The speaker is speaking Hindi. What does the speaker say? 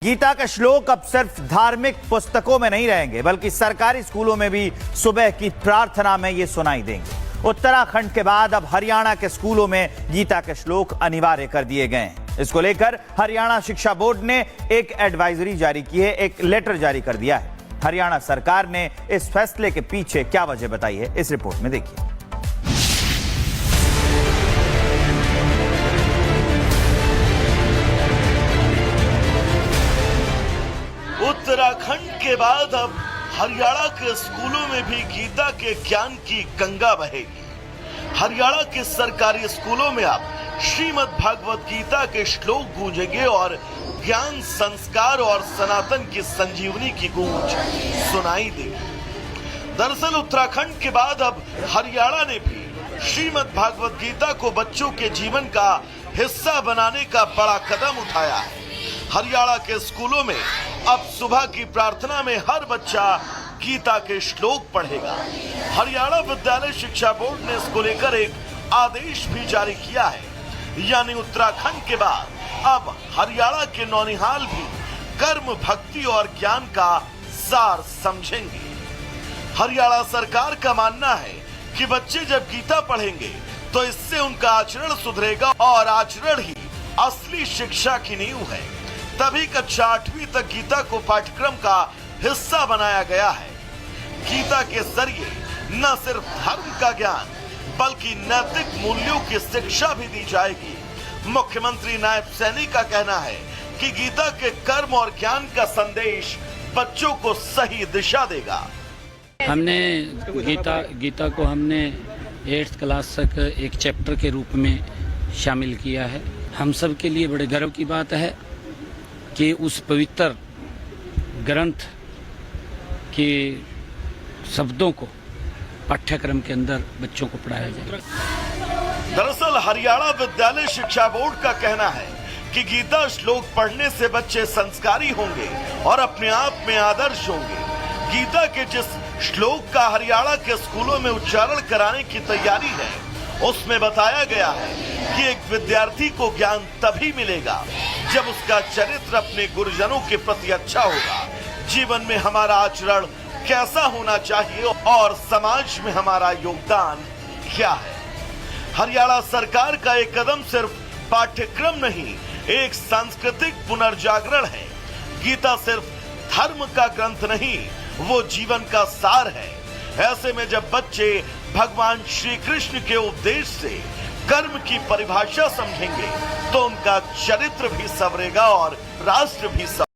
गीता के श्लोक अब सिर्फ धार्मिक पुस्तकों में नहीं रहेंगे, बल्कि सरकारी स्कूलों में भी सुबह की प्रार्थना में ये सुनाई देंगे। उत्तराखंड के बाद अब हरियाणा के स्कूलों में गीता के श्लोक अनिवार्य कर दिए गए हैं। इसको लेकर हरियाणा शिक्षा बोर्ड ने एक एडवाइजरी जारी की है, एक लेटर जारी कर दिया है। हरियाणा सरकार ने इस फैसले के पीछे क्या वजह बताई है, इस रिपोर्ट में देखिए। उत्तराखंड के बाद अब हरियाणा के स्कूलों में भी गीता के ज्ञान की गंगा बहेगी। हरियाणा के सरकारी स्कूलों में अब श्रीमद् भागवत गीता के श्लोक गूंजेंगे और ज्ञान, संस्कार और सनातन की संजीवनी की गूंज सुनाई देगी। दरअसल उत्तराखंड के बाद अब हरियाणा ने भी श्रीमद् भागवत गीता को बच्चों के जीवन का हिस्सा बनाने का बड़ा कदम उठाया है। हरियाणा के स्कूलों में अब सुबह की प्रार्थना में हर बच्चा गीता के श्लोक पढ़ेगा। हरियाणा विद्यालय शिक्षा बोर्ड ने इसको लेकर एक आदेश भी जारी किया है, यानी उत्तराखंड के बाद अब हरियाणा के नौनिहाल भी कर्म, भक्ति और ज्ञान का सार समझेंगे। हरियाणा सरकार का मानना है कि बच्चे जब गीता पढ़ेंगे तो इससे उनका आचरण सुधरेगा और आचरण ही असली शिक्षा की नींव है। तभी कक्षा 8वीं तक गीता को पाठ्यक्रम का हिस्सा बनाया गया है। गीता के जरिए न सिर्फ धर्म का ज्ञान बल्कि नैतिक मूल्यों की शिक्षा भी दी जाएगी। मुख्यमंत्री नायब सैनी का कहना है कि गीता के कर्म और ज्ञान का संदेश बच्चों को सही दिशा देगा। हमने गीता को हमने 8th क्लास तक एक चैप्टर के रूप में शामिल किया है। हम सब के लिए बड़े गर्व की बात है कि उस पवित्र ग्रंथ के शब्दों को पाठ्यक्रम के अंदर बच्चों को पढ़ाया जाए। दरअसल हरियाणा विद्यालय शिक्षा बोर्ड का कहना है कि गीता श्लोक पढ़ने से बच्चे संस्कारी होंगे और अपने आप में आदर्श होंगे। गीता के जिस श्लोक का हरियाणा के स्कूलों में उच्चारण कराने की तैयारी है, उसमें बताया गया है कि एक विद्यार्थी को ज्ञान तभी मिलेगा जब उसका चरित्र अपने गुरुजनों के प्रति अच्छा होगा, जीवन में हमारा आचरण कैसा होना चाहिए और समाज में हमारा योगदान क्या है। हरियाणा सरकार का एक कदम सिर्फ पाठ्यक्रम नहीं, एक सांस्कृतिक पुनर्जागरण है। गीता सिर्फ धर्म का ग्रंथ नहीं, वो जीवन का सार है। ऐसे में जब बच्चे भगवान श्री कृष्ण के उपदेश से कर्म की परिभाषा समझेंगे तो उनका चरित्र भी संवरेगा और राष्ट्र भी